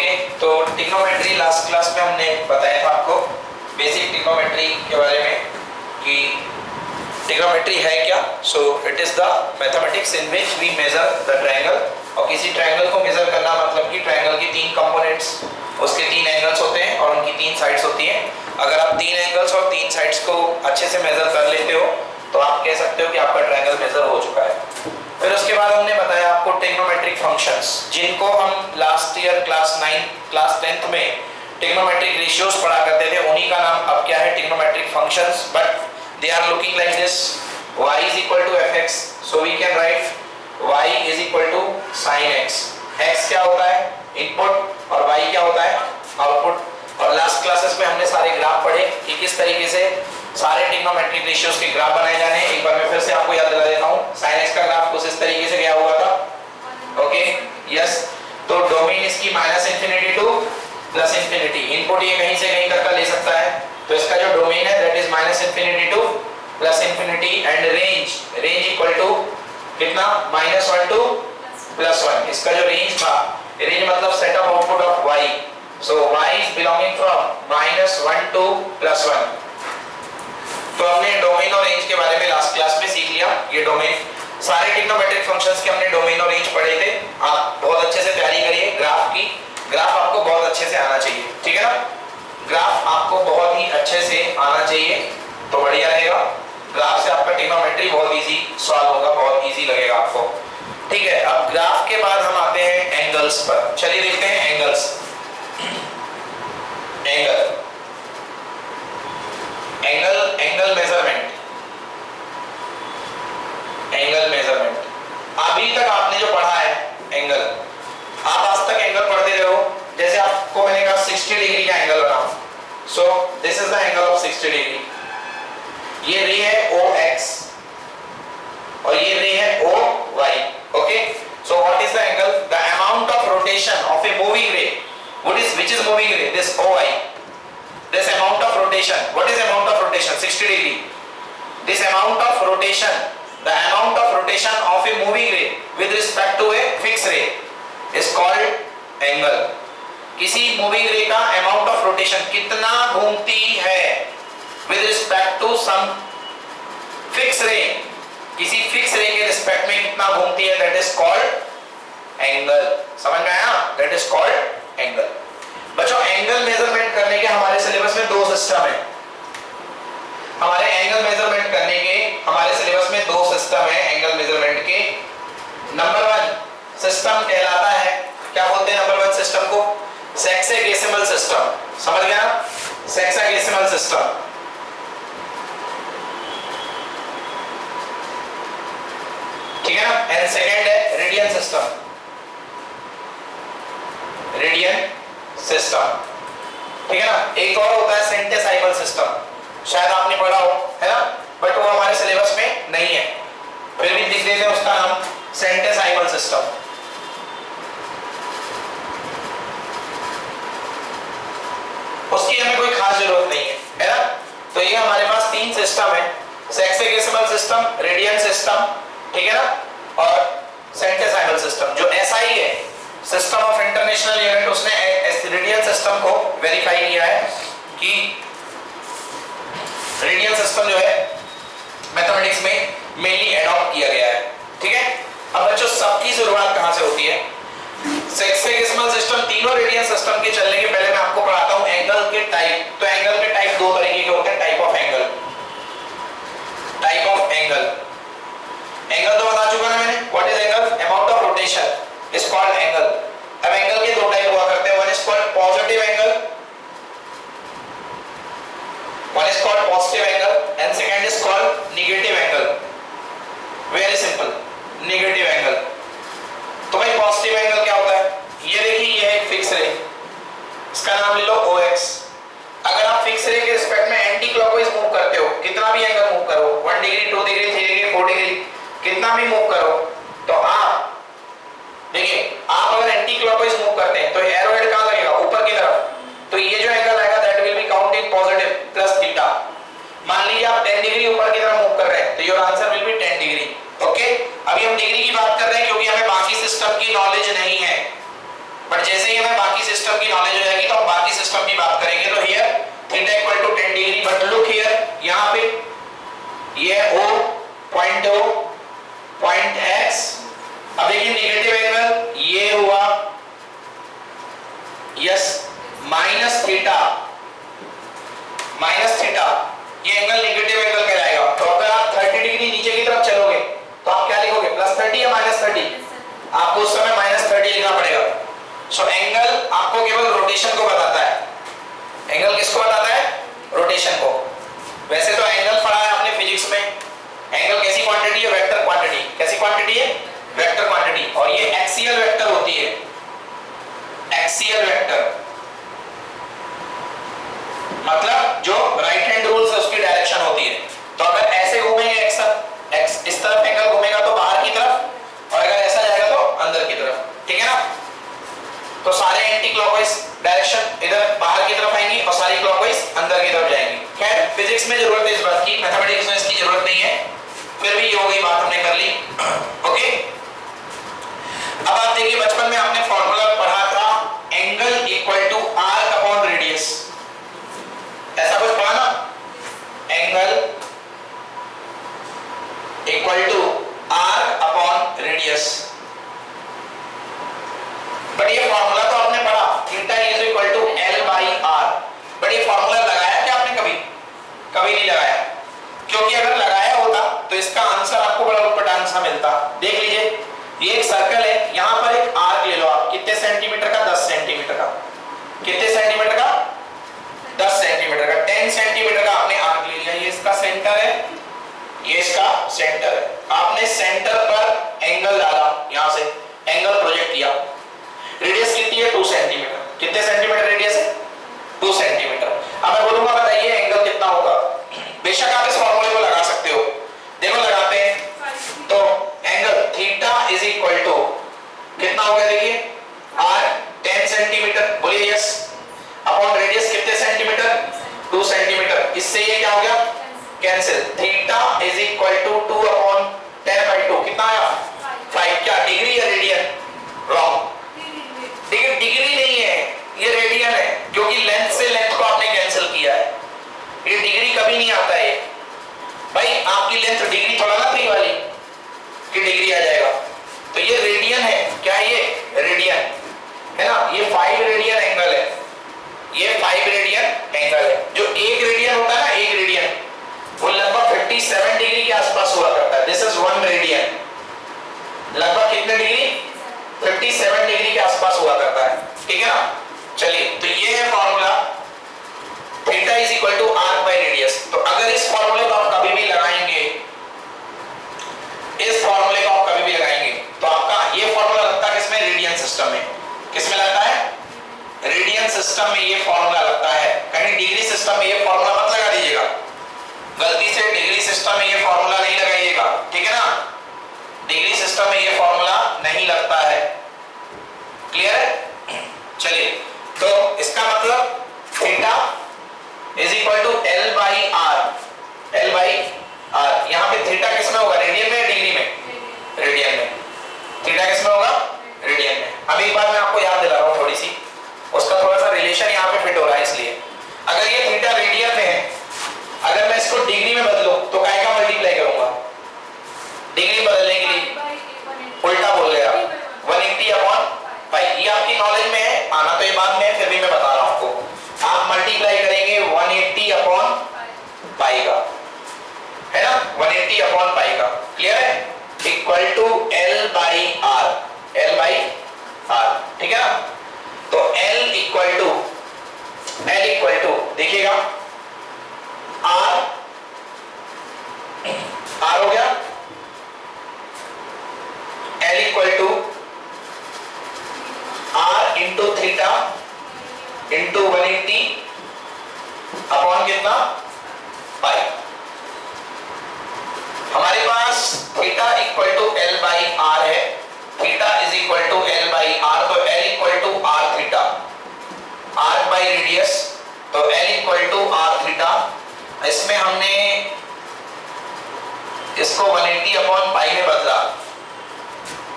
Okay, तो trigonometry last class में हमने बताया था आपको बेसिक ट्रिग्नोमेट्री के बारे में कि ट्रिग्नोमेट्री है क्या। So it is the mathematics in which we measure the triangle. और किसी ट्रायंगल को मेजर करना मतलब कि ट्रायंगल की तीन कंपोनेंट्स, उसके तीन एंगल्स होते हैं और उनकी तीन साइड्स होती हैं। अगर आप तीन एंगल्स और तीन साइड्स को अच्छे से मेजर कर लेते हो तो आप कह सकते हो कि आपका ट्रायंगल मेजर हो चुका है। फिर उसके बाद हमने बताया आपको ट्रिग्नोमेट्रिक फंक्शंस, जिनको हम लास्ट ईयर क्लास 10th में ट्रिग्नोमेट्रिक रेशियोज पढ़ा करते थे, उन्हीं का नाम अब क्या है, trigonometric functions. But they are looking like this, y is equal to fx, so we can write y is equal to sin x। x क्या होता है, इनपुट, और y क्या होता है, आउटपुट। और लास्ट क्लासेस में हमने सारे ग्राफ पढ़े कि किस तरीके से सारे ट्रिग्नोमेट्रिक रेशियोज के ग्राफ बनाए जाने हैं। एक बार मैं फिर से आपको याद दिला देता हूं, sin x का ग्राफ कुछ इस तरीके से गया हुआ था। Okay, yes. तो डोमेन इसकी -∞ टू +∞। इनपुट ये कहीं से कहीं तक का ले सकता है, तो इसका जो डोमेन है that is -∞ to +∞। And range equal to कितना, -1 टू +1। इसका जो रेंज था, रेंज मतलब set of output of y, so y is belonging from -1 to +1। तो हमने डोमेन और रेंज के बारे में लास्ट क्लास में सीख लिया। ये डोमेन, सारे ट्रिग्नोमेट्रिक फंक्शंस के हमने डोमेन और रेंज पढ़े थे। आप बहुत अच्छे से तैयारी करिए ग्राफ की। ग्राफ आपको बहुत अच्छे से आना चाहिए, ठीक है ना। ग्राफ आपको बहुत ही अच्छे से आना चाहिए तो बढ़िया रहेगा। ग्राफ से आपका ट्रिग्नोमेट्री बहुत इजी सॉल्व होगा, बहुत इजी लगेगा आपको, ठीक है। अब ग्राफ के बाद हम आते हैं एंगल्स पर। चलिए देखते हैं एंगल्स। Angle measurement. अभी तक आपने जो पढ़ा है एंगल, आप आज तक एंगल पढ़ते रहे हो। जैसे आपको मैंने कहा 60 डिग्री का एंगल बनाओ, so this is the angle of 60 degree. ये रे है OX और ये रे है OY। Okay, so what is the angle, the amount of rotation of a moving रे, which is moving ray, this OI, this amount of rotation, what is amount of rotation, 60 degree, this amount of rotation, the amount of rotation of a moving ray with respect to a fixed ray is called angle। किसी moving रे का amount of rotation कितना घूमती है with respect to some fixed ray, किसी fixed ray के respect में कितना घूमती है, that is called angle। समझ में आया, that is called एंगल। बच्चों, एंगल मेजरमेंट करने के हमारे सिलेबस में दो सिस्टम है। हमारे एंगल मेजरमेंट करने के हमारे सिलेबस में दो सिस्टम है एंगल मेजरमेंट के। नंबर 1 सिस्टम कहलाता है, क्या बोलते हैं नंबर 1 सिस्टम को, सेक्सेगेसिमल सिस्टम। समझ गया, सेक्सेगेसिमल सिस्टम। ठीक है ना। एंड सेकंड है रेडियन सिस्टम, रेडियन सिस्टम, ठीक है ना। एक और होता है सेंटेसाइमल सिस्टम, शायद आपने पढ़ा हो, है ना, बट वो हमारे सिलेबस में नहीं है, फिर भी लिख देते हैं उसका नाम सेंटेसाइमल सिस्टम। उसकी हमें कोई खास जरूरत नहीं है ना। तो ये हमारे पास तीन सिस्टम है, सेक्सेगेसिमल सिस्टम, रेडियन सिस्टम, ठीक है ना, और सेंटेसाइमल सिस्टम। जो SI है, सिस्टम ऑफ इंटरनेशनल यूनिट, उसने रेडियन सिस्टम को वेरीफाई किया है कि रेडियन सिस्टम जो है मैथमेटिक्स में मेनली एडॉप्ट किया गया है, ठीक है। अब बच्चों, सबकी शुरुआत कहां से होती है, सेक्सेगेसिमल सिस्टम, तीनों रेडियन सिस्टम के चलने के पहले मैं आपको पढ़ाता हूं एंगल के टाइप। तो एंगल के टाइप दो तरीके के होते हैं, type of angle, type of angle. Angle तो बता चुका ना मैंने, what is angle, amount of rotation is called angle। अब एंगल के दो टाइप हुआ करते हैं, one is called positive angle, one is called positive angle and second is called negative angle। very simple, negative angle। तो भाई positive angle क्या होता है, ये देखिए, ये है एक फिक्स रे, इसका नाम ले लो OX। अगर आप फिक्स रे के रिस्पेक्ट में एंटी क्लॉकवाइज मूव करते हो, कितना भी एंगल मूव करो, 1 डिग्री, 2 डिग्री, 3 डिग्री, 4 डिग्री, कितना भी मूव करो, तो आप देखिए, आप अगर एंटी क्लॉकवाइज मूव करते हैं तो एरो हेड कहां लगेगा, ऊपर की तरफ। तो ये जो एंगल आएगा that will be counted positive plus theta. मान लीजिए आप 10 डिग्री ऊपर की तरफ मूव कर रहे हैं, तो your answer will be 10 degree. Okay, अभी हम डिग्री की बात कर रहे हैं क्योंकि हमें बाकी सिस्टम की नॉलेज नहीं है, बट जैसे ही हमें बाकी सिस्टम पॉइंट एक्स। अब देखिए नेगेटिव एंगल ये हुआ, यस, माइनस थीटा, ये एंगल नेगेटिव एंगल कहलाएगा। तो अगर आप 30 डिग्री नीचे की तरफ चलोगे तो आप क्या लिखोगे, +30 या -30? आपको उस समय -30 लिखना पड़ेगा। सो एंगल आपको केवल रोटेशन को बताता है। एंगल किसको बताता है? रोटेशन को। वैसे तो एंगल पढ़ा है आपने फिजिक्स में। एंगल कैसी क्वांटिटी है? Vector quantity. कैसी क्वांटिटी है? Vector quantity. और ये एक्सियल वेक्टर होती है, एक्सियल वेक्टर मतलब जो राइट हैंड रूल से उसकी डायरेक्शन होती है। तो अगर ऐसे घूमेंगे एक्स इस तरफ एंगल घूमेगा तो बाहर की तरफ, और अगर ऐसा जाएगा तो अंदर की तरफ, ठीक है ना? तो सारे एंटी क्लॉकवाइज डायरेक्शन इधर बाहर की तरफ आएंगी और सारी क्लॉकवाइज अंदर की तरफ जाएंगी। खैर फिजिक्स में जरूरत है इस बात की, मैथमेटिक्स में इसकी जरूरत नहीं है, फिर भी ये हो गई बात, हमने कर ली। ओके, अब आप देखिए बचपन में आपने फॉर्मूला पढ़ा था angle equal to arc upon radius, ऐसा कुछ पढ़ा ना? Angle equal to arc upon radius. But ये फॉर्मूला तो आपने पढ़ा theta is equal to L by R, but ये फॉर्मूला लगाया क्या आपने कभी? कभी नहीं लगाया, क्योंकि अगर लगाया होता तो इसका आंसर आपको बड़ा उटपटांग सा मिलता। देख लीजिए, ये एक सर्कल है, यहां पर एक आर्क ले लो आप, कितने सेंटीमीटर का? 10 सेंटीमीटर का। कितने सेंटीमीटर का? 10 सेंटीमीटर का। 10 सेंटीमीटर का आपने आर्क ले लिया, ये इसका सेंटर है, ये इसका सेंटर है। आपने सेंटर पर एंगल डाला, यहां से एंगल प्रोजेक्ट किया। रेडियस कितनी है? 2 सेंटीमीटर। कितने सेंटीमीटर रेडियस है? 2 सेंटीमीटर। अब मैं बोलूंगा बताइए एंगल कितना होगा? बेशक आप इस फॉर्मूले को लगा सकते हो, देखो लगाते हैं तो angle theta is equal to कितना हो गया? देखिए r 10 सेंटीमीटर, बोलिए यस, अपॉन रेडियस कितने सेंटीमीटर? 2 सेंटीमीटर। इससे ये क्या हो गया? Cancel. Theta is equal to 2 upon 10/2 कितना आया? 5। क्या डिग्री या रेडियन? रॉन्ग, डिग्री नहीं है, ये रेडियन है, क्योंकि लेंथ से लेंथ को आपने कैंसिल किया है। ये डिग्री कभी नहीं आता है भाई, आपकी लेंथ डिग्री थोड़ा ना थी वाली कि डिग्री आ जाएगा। तो ये रेडियन है, क्या ये रेडियन है ना? ये 5 रेडियन एंगल है, ये 5 रेडियन एंगल है। जो 1 रेडियन होता है ना, 1 रेडियन वो लगभग 57 डिग्री के आसपास हुआ करता है। दिस इज 1 रेडियन, लगभग कितने डिग्री? 57 डिग्री के आसपास हुआ करता है, ठीक है ना? चलिए, तो ये है formula theta is equal to arc by radius. तो अगर इस फॉर्मूले को आप कभी भी लगाएंगे, इस फॉर्मूले को आप कभी भी लगाएंगे तो आपका ये फॉर्मूला लगता है किसमें? रेडियन सिस्टम में। किसमें लगता है? रेडियन सिस्टम में ये फॉर्मूला लगता है। कहीं डिग्री सिस्टम में ये फॉर्मूला मत लगा दीजिएगा, गलती से डिग्री सिस्टम में ये फॉर्मूला नहीं लगाइएगा, ठीक है ना? डिग्री सिस्टम में ये फॉर्मूला नहीं लगता है, क्लियर है? चलिए, तो इसका मतलब theta is equal to L by R, L by R। यहाँ पे थीटा किसमें होगा? रेडियन में या डिग्री में? रेडियन में। थीटा किसमें होगा? रेडियन में। अब एक बात मैं आपको याद दिला रहा हूँ थोड़ी सी, उसका थोड़ा सा रिलेशन यहाँ पे फिट हो रहा है, इसलिए अगर ये थीटा रेडियन में है, अगर मैं इसको डिग्री में बदलूं तो काय का मल्टीप्लाई करूंगा? डिग्री बदलने के लिए उल्टा बोल गया, 180 अपॉन पाई। ये आपकी नॉलेज में है, आना तो ये बाद में है, फिर भी मैं बता रहा हूं आपको। आप मल्टीप्लाई करेंगे 180 अपॉन पाई का, है ना? 180 अपॉन पाई का, क्लियर है? Equal to L by R, L by R, ठीक है ना? तो L इक्वल टू देखिएगा R हो गया, L equal to R into theta into 180 upon कितना? पाई। हमारे पास theta equal to L by R है, theta is equal to L by R, तो L equal to R theta, R by radius, तो L equal to R theta. इसमें हमने इसको 180 अपॉन पाई में बदला,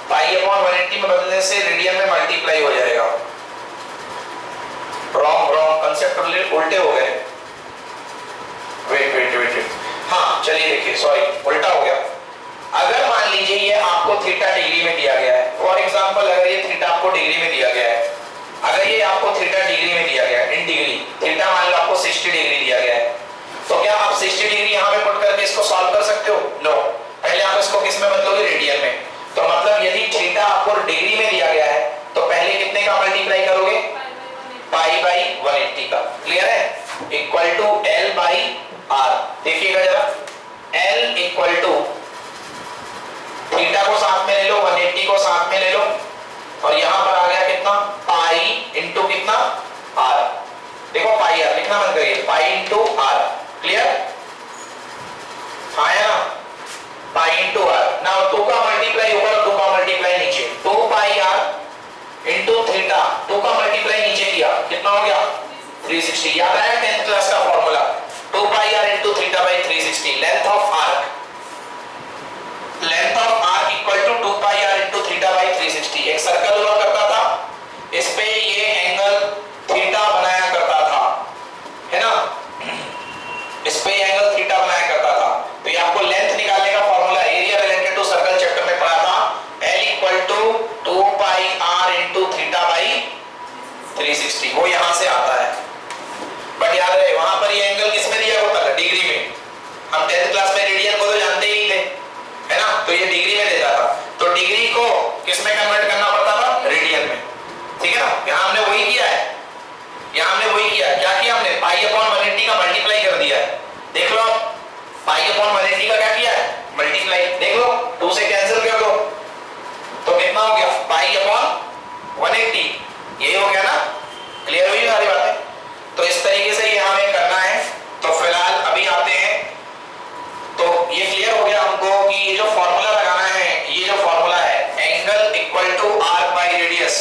पाई अपॉन 180 में बदलने से रेडियन में मल्टीप्लाई हो जाएगा। रॉन्ग कंसेप्ट उल्टे हो गए। वेट, हाँ चलिए देखिए, सॉरी उल्टा हो गया। आपको डिग्री में दिया गया है, अगर ये आपको थीटा डिग्री में दिया गया है, इन डिग्री थीटा मान लो आपको 60 डिग्री दिया गया है, तो क्या आप 60 डिग्री यहाँ पे पुट करके इसको सॉल्व कर सकते हो? नो, पहले आप इसको किस में बदलोगे? रेडियन में। तो मतलब यदि थीटा आपको डिग्री में दिया गया है तो पहले कितने का मल्टीप्लाई करोगे? पाई बाई 180 का। क्लियर है? Equal to L by R. देखिएगा जरा, एल इक्वल टू थीटा को साथ में ले लो, 180 को साथ में ले लो, और यहां पर आ गया कितना? पाई इंटू कितना? आर। देखो पाई आर लिखना मत करिए, पाई इंटू आर। क्लियर? हाँ है ना? Pi into are. नाउ 2 का मल्टीप्लाई ऊपर और 2 का मल्टीप्लाई नीचे, 2 पाई आर इंटू थीटा, 2 का मल्टीप्लाई नीचे किया, कितना हो गया? 360। याद आया 10th क्लास का formula? 2 pi R into theta by 360। Length of arc, length of arc equal to 2 pi R into theta by 360। एक सर्कल हुआ करता था, इस पे ये एंगल थीटा बनाया करता था, है ना? इस पे एंगल थीटा बनाया करता था। तो ये आपको लेंथ निकालने का formula, area related to circle chapter में पढ़ा था, L equal to 2 pi R into theta by 360। वो यहां से आता है, बट याद रहे वहां पर ये एंगल किसमें दिया होता था? डिग्री में। हम 10th क्लास में रेडियन को तो जानते ही थे, है ना? तो ये डिग्री में देता था, तो डिग्री को किसमें कन्वर्ट करना पड़ता था? रेडियन में। ठीक है ना? यहां हमने वही किया है, यहां हमने वही किया है। क्या किया हमने? पाई अपॉन 180 का मल्टीप्लाई कर दिया है। देख लो, पाई अपॉन 180 का क्या किया है? मल्टीप्लाई। देख लो, 2 से कैंसिल कर दो तो कितना हो गया? Pi upon 180। यही हो गया ना? क्लियर हुई सारी बातें? तो इस तरीके से ये हमें करना है। तो फिलहाल अभी आते हैं, तो ये क्लियर हो गया हमको कि ये जो फॉर्मूला लगाना है, ये जो फॉर्मूला है angle equal to arc by radius,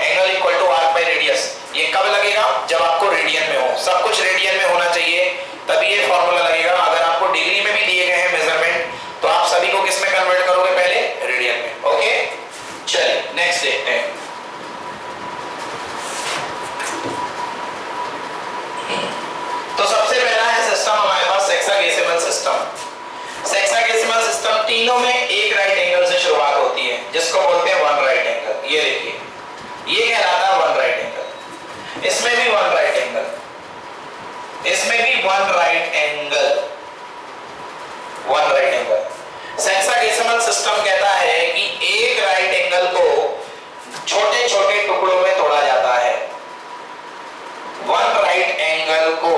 angle equal to arc by radius, ये कब लगेगा? जब आपको रेडियन में हो। सब कुछ रेडियन में होना चाहिए तभी ये फॉर्मूला लगेगा। अगर आपको डिग्री में भी दिए गए हैं मेजरमेंट, तो आप सभी को किस में कन्वर्ट करोगे? पहले रेडियन में। ओके, चलिए नेक्स्ट देखते हैं। तो सबसे पहला है सिस्टम हमारे पास सेक्साडेसिमल सिस्टम। सेक्साडेसिमल सिस्टम तीनों में एक राइट एंगल से शुरुआत होती है, जिसको बोलते हैं वन राइट एंगल। ये देखिए, ये कहलाता है वन राइट एंगल। इसमें भी वन राइट एंगल, इसमें भी one right angle, one right angle. Sexagesimal system कहता है कि एक राइट एंगल को छोटे छोटे टुकड़ों में तोड़ा जाता है। वन राइट एंगल को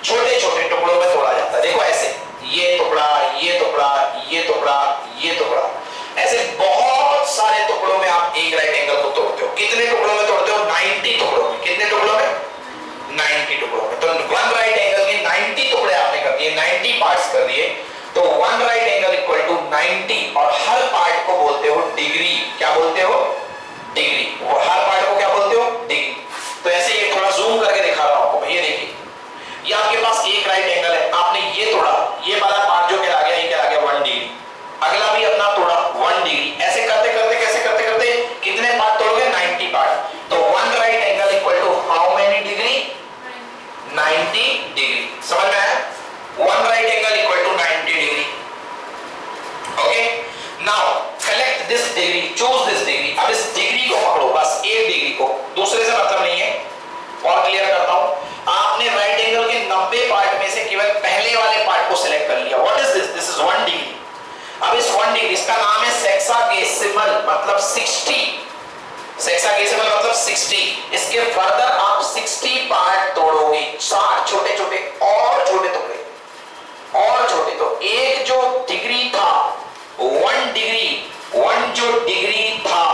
छोटे छोटे टुकड़ों में तोड़ा जाता है। देखो ऐसे, ये टुकड़ा, ये टुकड़ा, ये टुकड़ा, ये टुकड़ा, ऐसे बहुत सारे टुकड़ों में आप एक राइट एंगल को तोड़ते हो। कितने टुकड़ों में तोड़ते हो? 90 टुकड़ों में। कितने टुकड़ों में? 90 टुकड़ों में। तो वन राइट एंगल के 90 टुकड़े आपने कर दिए, 90 पार्ट्स कर दिए। तो one right angle equal to 90, और हर पार्ट को बोलते हो डिग्री। क्या बोलते हो? डिग्री। और हर पार्ट को क्या बोलते हो? डिग्री। तो ऐसे ये थोड़ा जूम करके दिखा रहा हूं आपको। ये देखिए, ये आपके पास एक राइट एंगल है, आपने ये तोड़ा, ये वाला पार्ट जो कहला गया, ये कहला गया 1 डिग्री। अगला भी अपना तोड़ा 1 डिग्री। ऐसे करते करते, कैसे करते करते कितने पार्ट तोड़ोगे? 90 पार्ट। तो one right angle equal to how many degree? 90 degree. समझ में आया? One right angle equal to 90 degree. Okay, now collect this degree, choose this degree. अब इस डिग्री को पकड़ो, बस एक डिग्री को, दूसरे से मतलब नहीं है। और क्लियर करता हूं, आपने राइट एंगल के 90 पार्ट में से केवल पहले वाले पार्ट को सिलेक्ट कर लिया। What is this? This is 1 degree. अब इस 1 डिग्री, इसका नाम है सेक्साडेसिमल, मतलब 60। सेक्साडेसिमल मतलब 60। इसके फर्दर आप 60 पार्ट तोड़ोगे, 60 छोटे छोटे और छोटे टुकड़े और छोटे। तो एक जो डिग्री था, 1 डिग्री, 1 जो डिग्री था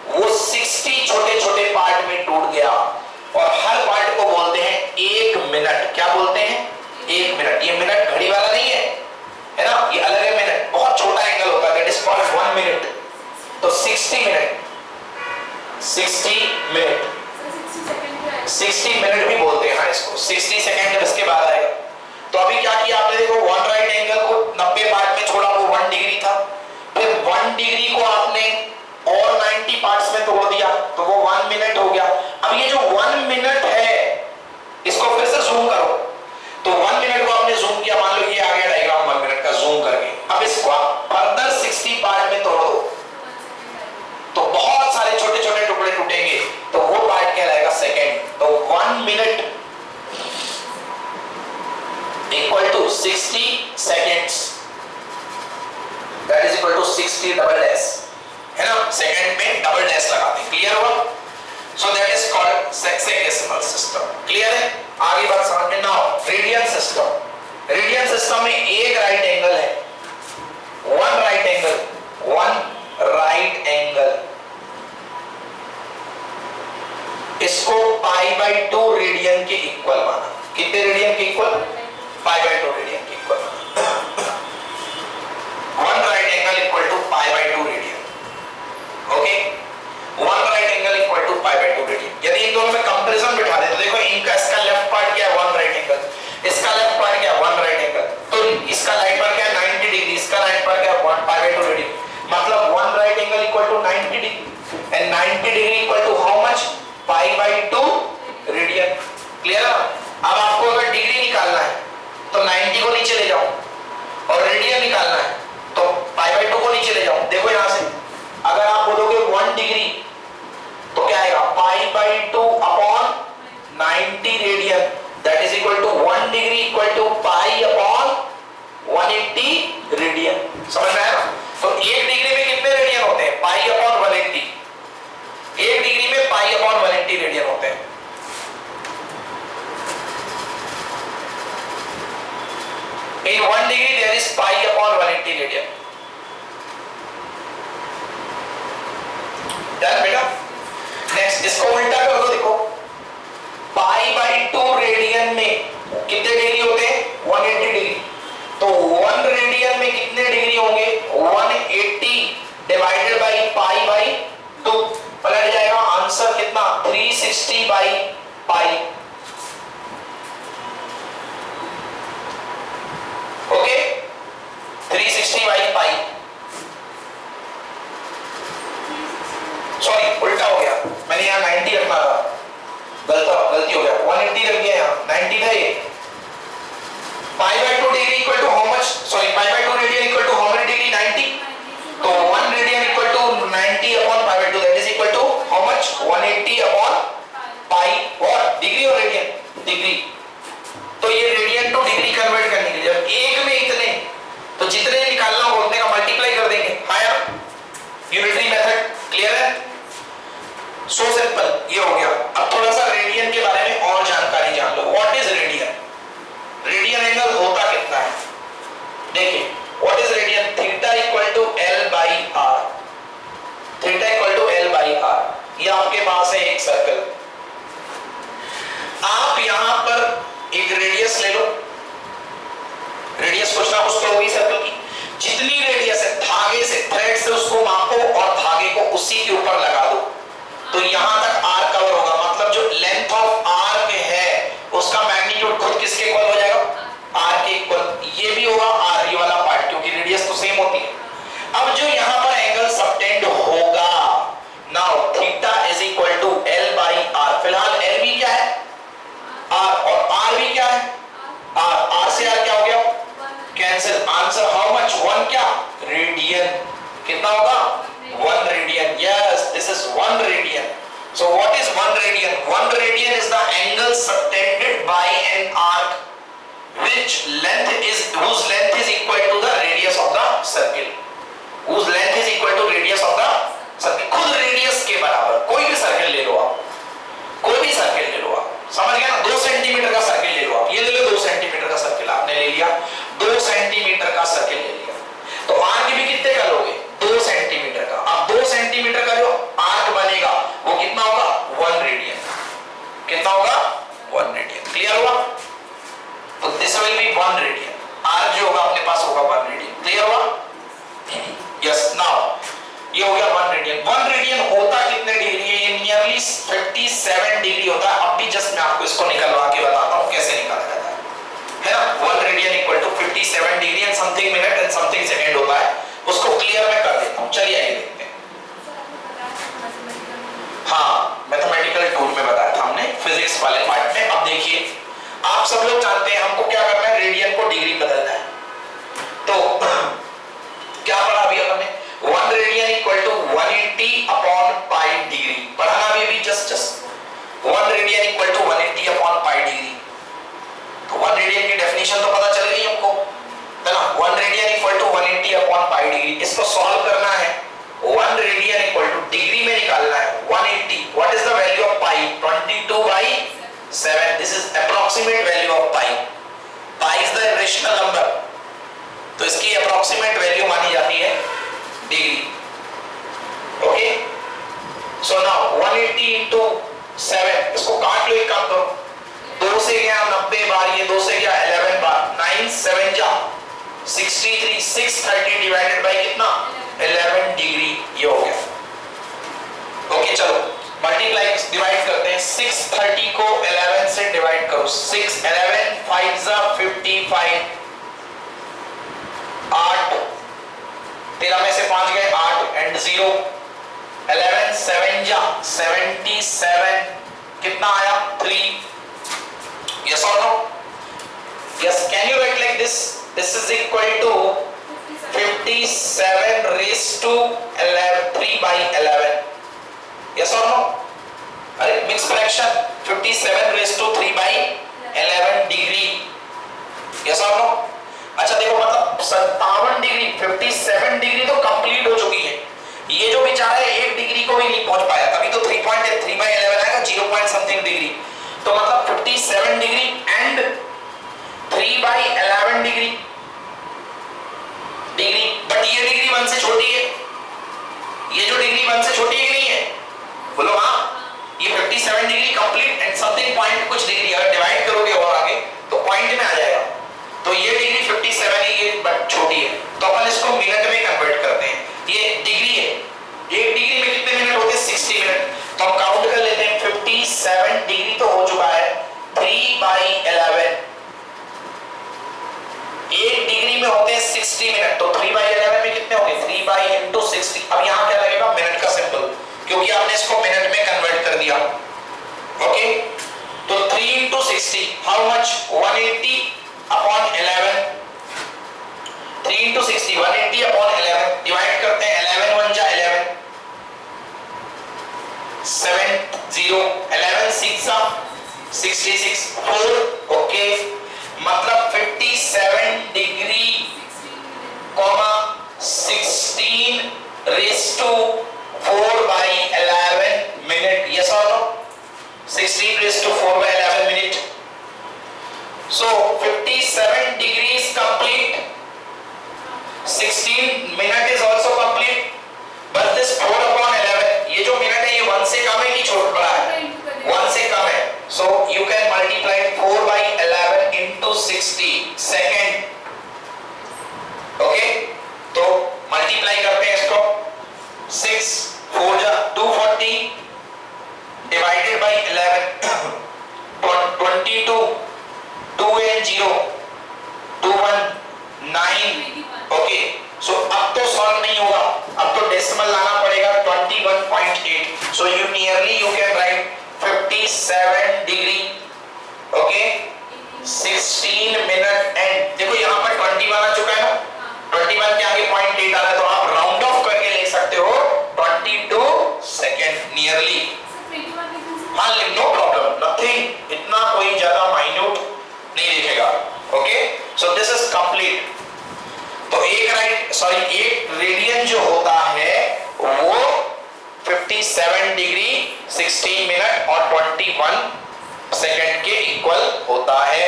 वो 60 छोटे छोटे पार्ट में टूट गया। और हर पार्ट को बोलते हैं 1 मिनट। क्या बोलते हैं? 1 मिनट। ये मिनट घड़ी वाला नहीं है ना? ये अलग है मिनट। बहुत छोटा एंगल होता है, दैट इज कॉल्ड 1 मिनट। तो 60 मिनट, 60 मिनट, 60 मिनट भी बोलते हैं। हाँ, इसको 60 सेकंड इसके बाद आएगा। तो अभी क्या किया आपने? देखो, वन राइट एंगल को 90 पार्ट में छोड़ा, वो 1 डिग्री था। फिर 1 डिग्री को आपने और 90 पार्ट्स में तोड़ दिया, तो वो 1 मिनट हो गया। अब ये जो 1 मिनट है, इसको फिर से जूम करो। तो 1 मिनट को आपने जूम किया, मान लो ये आ गया डायग्राम 1 मिनट का जूम करके। अब इसको आप फर्दर 60 पार्ट में तोड़ दो, तो बहुत सारे छोटे छोटे हेक्साडेसिमल सिस्टम। क्लियर है? आगे बात समझ में ना हो। रेडियन सिस्टम, रेडियन सिस्टम में एक राइट एंगल है, one right angle, one right angle, इसको π/2 रेडियन के इक्वल माना। कितने रेडियन के इक्वल? π/2 रेडियन के इक्वल माना। One right angle equal to π/2 radian. Okay, one right angle equal to π/2 radian. यदि इन दोनों में कंपैरिजन बिठा दे तो देखो इनका, इसका लेफ्ट पार्ट क्या है? वन राइट एंगल, इसका लेफ्ट पार्ट क्या है? One right angle. तो इसका राइट पार्ट क्या है? 90 डिग्री, इसका राइट पार्ट क्या है? π/2 रेडियन। मतलब one right angle equal to 90 degree and 90 degree equal to how much? π/2 radian. Clear है? अब आपको अगर डिग्री निकालना है तो 90 को नीचे ले जाओ, और रेडियन निकालना है तो π/2 को नीचे ले जाओ। देखो यहां से अगर आप बोलोगे 1 डिग्री तो क्या आएगा? π/2 upon 90 radian, that is equal to 1 degree equal to π/180 radian. समझ में आया? तो एक डिग्री में कितने रेडियन होते हैं? π/180। एक डिग्री में π/180 रेडियन होते हैं। In 1 degree there is π/180 radian. Done बेटा? नेक्स्ट इसको उल्टा कर दो। देखो π/2 रेडियन में कितने डिग्री होते हैं? 180 डिग्री। तो 1 रेडियन में कितने डिग्री होंगे? 180 डिवाइडेड बाई π/2, पलट जाएगा आंसर कितना? 360/π। ओके, 360/π। सॉरी उल्टा हो गया, मैंने यहाँ 90 रखना था, गलती हो गया, 180 रख दिया, यहाँ 90 था ये। π/2 degree equal to how much? Sorry, π/2 radian equal to how many degree? 90। तो 1 radian equal to 90 upon π/2, that is equal to how much? 180 upon π। और डिग्री और रेडियन? डिग्री। तो ये रेडियन टू डिग्री कन्वर्ट करने के लिए जब एक में इतने, तो जितने निकालना हो उतने का मल्टीप्लाई कर देंगे। हाँ यार, यूनिटरी मेथड। क्लियर है? सो सिंपल, ये हो गया। अब थोड़ा सा रेडियन के बारे में और जानकारी जान लो। What is radian? Radian angle होता कितना है? देखिए, what is radian? Theta equal to L/R। Theta equal to L/R। ये आपके पास है एक सर्कल, आप यहां पर एक रेडियस ले लो। रेडियस कुछ ना कुछ तो होगी सर्कल की। जितनी रेडियस है धागे से, थ्रेड से उसको मापो और धागे को उसी के ऊपर लगा दो, तो यहां तक आर कवर होगा। मतलब जो लेंथ ऑफ आर्क है उसका मैग्नीट्यूड खुद किसके इक्वल हो जाएगा? आर के इक्वल। ये भी होगा आर, ये वाला पार्ट, क्योंकि रेडियस तो सेम होती है। अब जो यहां पर एंगल सबटेंड होगा, now theta is equal to L/R। फिलहाल L भी क्या है? आर, और आर भी क्या है? आर से आर क्या हो गया? कैंसिल। Answer how much? 1 क्या? रेडियन। कितना होगा? 1 radian. Yes, this is 1 radian. So what is 1 radian? 1 radian is the angle subtended bye an arc which length is, whose length is equal to the radius of the circle, whose length is equal to radius of the circle। खुद radius के बराबर कोई भी circle ले लो आप, कोई भी circle ले लो आप, समझ गया ना? 2 सेंटीमीटर का सर्कल ले लो आप, ये ले लो 2 सेंटीमीटर का सर्कल आपने ले लिया, 2 सेंटीमीटर का सर्कल ले लिया, तो आर्क भी कितने का लोगे? 2 सेंटीमीटर का। अब 2 सेंटीमीटर का जो आर्क बनेगा वो कितना होगा? 1 रेडियन। कितना होगा? 1 रेडियन। क्लियर हुआ? तो this will be 1 radian. Arc जो होगा अपने पास होगा 1 रेडियन। क्लियर हुआ? यस। नाउ ये हो गया 1 रेडियन। 1 रेडियन होता कितने डिग्री है? ये नियरली 57 डिग्री होता है। अब भी जस्ट मैं आपको इसको निकलवा के बताता हूं कैसे निकाला जाता है ना? 1 radian equal to 57 degree and something minute and something second होता है। उसको क्लियर मैं कर देता हूं। चलिए आइए देखते हैं। हाँ, मैथमेटिकल टूल में बताया था हमने, फिजिक्स वाले पार्ट में। अब देखिए, आप सब लोग जानते हैं हमको क्या करना है? रेडियन को डिग्री बदलना है। तो क्या पढ़ा अभी अपने? 1 रेडियन इक्वल टू 180 अपॉन पाई डिग्री। पढ़ाना भी जस्ट 1 रेडियन इक्वल टू 180 अपॉन पाई डिग्री। तो 1 रेडियन की डेफिनेशन तो पता चल गई हमको, है ना? 1 रेडियन इक्वल टू 180 अपॉन पाई डिग्री। इसको सॉल्व करना है। 1 रेडियन इक्वल टू डिग्री में निकालना है 180। What is the value of pi? 22/180। This is approximate value of pi. Pi is the rational number, तो इसकी अप्रोक्सीमेट वैल्यू मानी जाती है degree. Okay, so now 180 into 7, इसको काट लो, एक काम करो, 2 से गया 90 बार, ये 2 से गया 11 बार, 9 7 जा 63, 630 डिवाइडेड बाय कितना 11 डिग्री, ये हो गया. ओके चलो मल्टीप्लाई डिवाइड करते हैं. 630 को 11 से डिवाइड करो. 6 11 5 जा 55, 8 13 में से 5 गए 8 एंड 0, 11 7 जा 77, कितना आया 3. yes or no? yes, can you write like this? This is equal to 57 raised to 11 3 by 11. yes or no? अरे mix fraction 57 raised to 3 by 11 degree. yes or no? अच्छा देखो मतलब 57 डिग्री, 57 डिग्री तो complete हो चुकी है. ये जो बेचारा है 1 डिग्री को भी नहीं पहुंच पाया, तभी तो 3 by 11 आएगा, 0 point something डिग्री. तो मतलब 57 degree and 3 by 11 degree, but ये डिग्री 1 से छोटी है. ये जो डिग्री 1 से छोटी है नहीं है, बोलो हाँ. ये 57 degree complete and something point कुछ डिग्री, अगर डिवाइड करोगे और आगे तो पॉइंट में आ जाएगा. तो ये डिग्री 57 ही है बट छोटी है, तो अपन इसको मिनट में कन्वर्ट करते हैं. ये डिग्री है, 1 डिग्री में कितने मिनट होते हैं 60 मिनट. तो हम काउंट कर लेते हैं. 57 डिग्री तो हो चुका है 3 by 11, 1 डिग्री में होते हैं 60 मिनट, तो 3 by 11 में कितने होंगे 3 by into 60. अब यहाँ क्या लगेगा मिनट का सिंबल, क्योंकि आपने इसको मिनट में कन्वर्ट कर दिया. ओके, तो 3 into 60 how much 180 upon 11. 3 into 60 180 upon 11, divide करते हैं. 11 1 जा 11, 7 0, 11 6 जा 66, 4. ओके, मतलब 57 degree comma 16 raised to 4 by 11 minute. yes or no? 16 raised to 4 by 11 minute. So 57 degrees complete, 16 minute is also complete, but this 4 upon 11, ये जो minute है ये 1 से कम है कि छोटा बड़ा है 1 से कम है. So you can multiply 4 by 11 into 60 second. Okay, तो मल्टीप्लाई करते हैं इसको. 6 4 जा 240 divided by 11 22, 2 and 0 2 1 9. ओके, सो अब तो सॉल्व नहीं होगा, अब तो डेसिमल लाना पड़ेगा 21.8. So you nearly you can write 57 degree. Okay, 16 minute and देखो यहाँ पर 21 आ चुका है ना, 21 के आगे 0.8 आ रहा है, तो आप राउंड ऑफ करके लिख सकते हो 22 सेकेंड नियरली. हाँ, नो प्रॉब्लम, नथिंग, इतना कोई ज्यादा माइन्यूट नहीं दिखेगा. Okay, so this is complete. तो एक रेडियन जो होता है वो 57 डिग्री 16 मिनट और 21 सेकेंड के इक्वल होता है.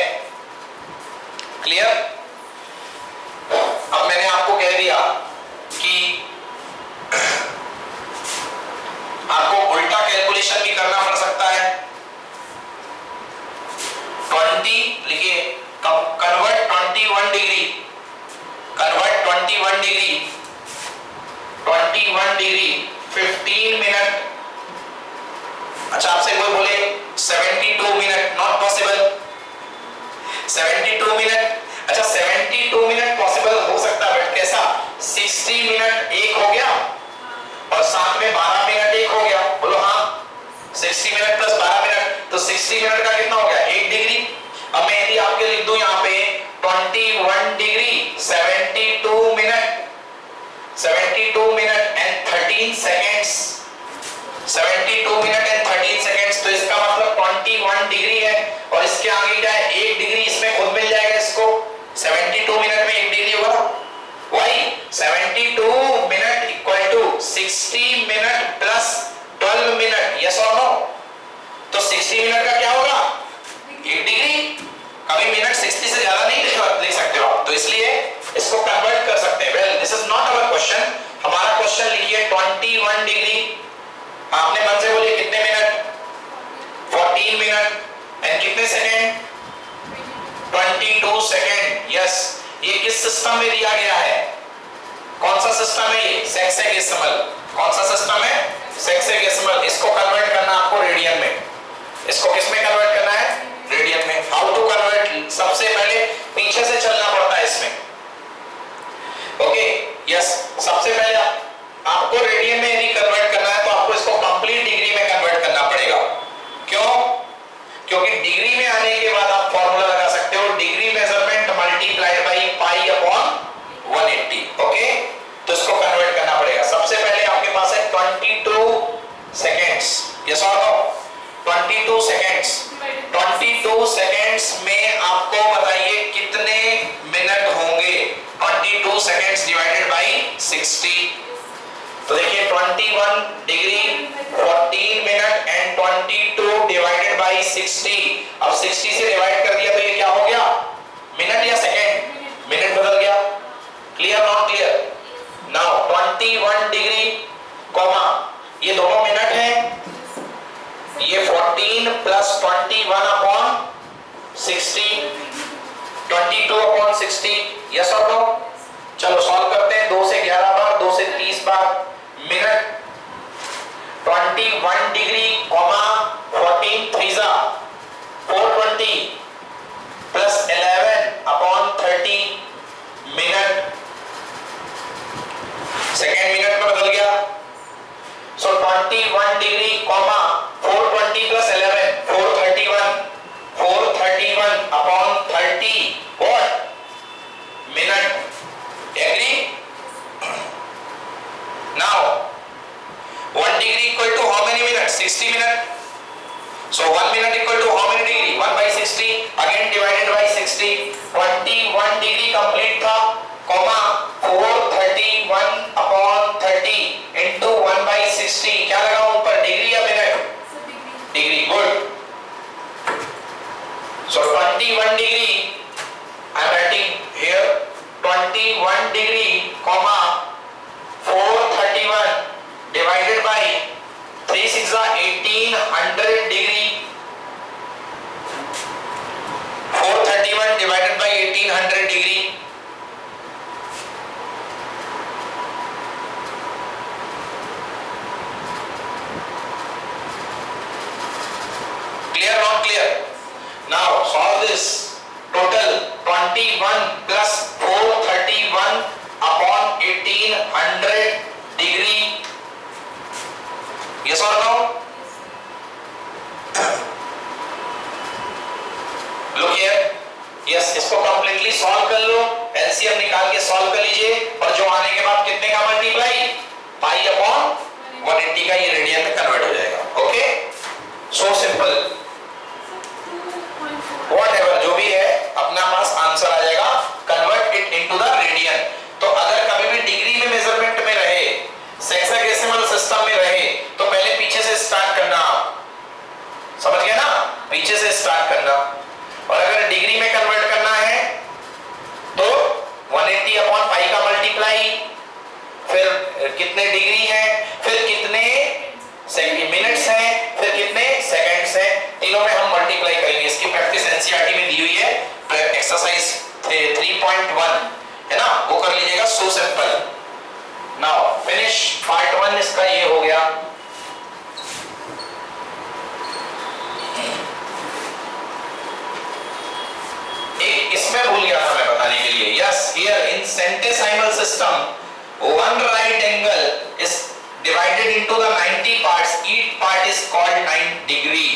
क्लियर? अब मैंने आपको कह दिया कि आपको उल्टा कैलकुलेशन भी करना पड़ सकता है. 20 लिखिए, convert 21 degree, convert 21 degree 15 minute. अच्छा, आपसे कोई बोले 72 मिनट, नॉट पॉसिबल. 72 मिनट, अच्छा 72 मिनट पॉसिबल हो सकता है, बट कैसा 60 मिनट एक हो गया और साथ में 12 मिनट एक हो गया. बोलो हाँ, 60 मिनट प्लस 12 मिनट, तो 60 मिनट का कितना हो गया 1 डिग्री. अब मैं यदि आपके लिख दूं यहाँ पे 21 degree 72 minute, 72 minute and 13 seconds, 72 minute and 13 seconds, तो इसका मतलब 21 डिग्री है और इसके आगे क्या है 1 डिग्री, इसमें खुद मिल जाएगा इसको. 72 मिनट में 1 डिग्री होगा, वही 72 minute equal to 60 minute plus 12 minute. Yes और नो? तो 60 मिनट का क्या होगा 1 सेक्सेगेसिमल। कौन सा सिस्टम है? सेक्सेगेसिमल। इसको कन्वर्ट करना आपको रेडियन में। इसको किस में कन्वर्ट करना है? रेडियन में। How to convert? सबसे पहले पीछे से चलना पड़ता है इसमें। ओके यस, सबसे पहले आपको रेडियन में यदि कन्वर्ट करना है तो आपको इसको कंप्लीट डिग्री में कन्वर्ट करना पड़ेगा। क्यों? क्योंकि डिग्री में आने के बाद आप फॉर्मूला लगा सकते हो, degree measurement multiplied by pi upon 180। Okay, तो इसको कन्वर्ट करना पड़ेगा। सबसे पहले आपके पास है 22 सेकेंड्स। यस और नो? 22 सेकेंड्स। 22 सेकेंड्स में आपको बताइए कितने मिनट होंगे? 22 सेकेंड्स डिवाइडेड बाई 60। तो देखिए 21 degree 14 minute and 22 divided by 60। अब 60 से डिवाइड कर दिया तो ये क्या हो गया? मिनट या सेकेंड? मिनट बदल गया। Clear not clear? Now 21 degree comma ये दोनों मिनट हैं, ये 14 प्लस 21 अपॉन 60, 22 अपॉन 60। यस और नो? चलो सॉल्व करते हैं। 2 से 11 बार, 2 से 30 बार मिनट। 21 डिग्री कॉमा 14 थ्रीजा 420 plus 11 upon 30 minute. Second minute में बदल गया। So 21 degree comma 420 plus 11 431 upon 30 what? Minute. Agree? Now 1 degree equal to how many minutes? 60 minutes. So 1 minute equal to how many degree? 1 by 60. Again divided by 60. 21 degree complete था, comma 431 upon 30 into 1 by 60. क्या लगा ऊपर? Degree या minute? Degree. Good. So 21 degree I am writing here 21 degree comma 431 divided by 3 6 1800 degree। 431 divided by 1800 degree। Clear not clear? Now solve this। Total 21 plus 431 upon 1800 degree। Yes or no? Look here। Yes, इसको completely solve कर लो, LCM निकाल के solve कर लीजिए, और जो आने के बाद कितने का मल्टीप्लाई? पाई अपॉन 180 का ये रेडियन में कन्वर्ट हो जाएगा। Okay, so simple. Whatever जो भी है अपना पास आंसर आ जाएगा। Convert it into the radian. तो अगर कभी भी डिग्री में मेजरमेंट में रहे, सेक्सेगेसिमल सिस्टम में रहे, तो पहले पीछे से स्टार्ट करना। आप समझ गए ना? पीछे से स्टार्ट करना। और अगर डिग्री में कन्वर्ट करना है तो 180 अपॉन पाई का मल्टीप्लाई, फिर कितने डिग्री है, फिर कितने मिनट्स हैं, फिर कितने सेकंड्स हैं, तीनों में हम मल्टीप्लाई करेंगे। इसकी प्रैक्टिस एनसीईआरटी में दी हुई है, एक्सरसाइज 3.1 है ना, वो कर लीजिएगा। So simple. Now finish part 1 इसका ये हो गया। एक इसमें भूल गया था मैं बताने के लिए। Yes, here in centesimal system 1 right angle is divided into the 90 parts. Each part is called 9 degree.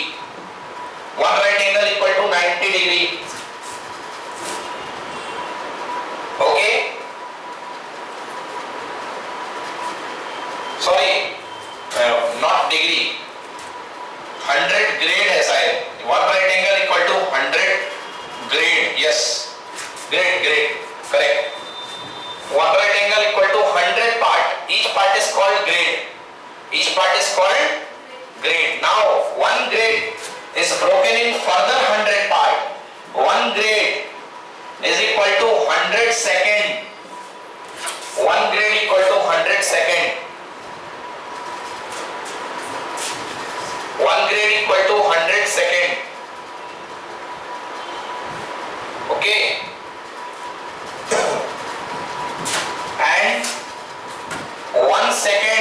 1 right angle equal to 90 degree. Okay? Sorry, not degree. 100 grade है शायद। 1 right angle equal to 100 grade. Yes, grade, correct. 1 right angle equal to 100 part. Each part is called grade. Each part is called grade. Now 1 grade is broken in further 100 part. 1 grade is equal to 100 second. 1 grade equal to 100 second. 1 grade equal to 100 second. Okay. And 1 second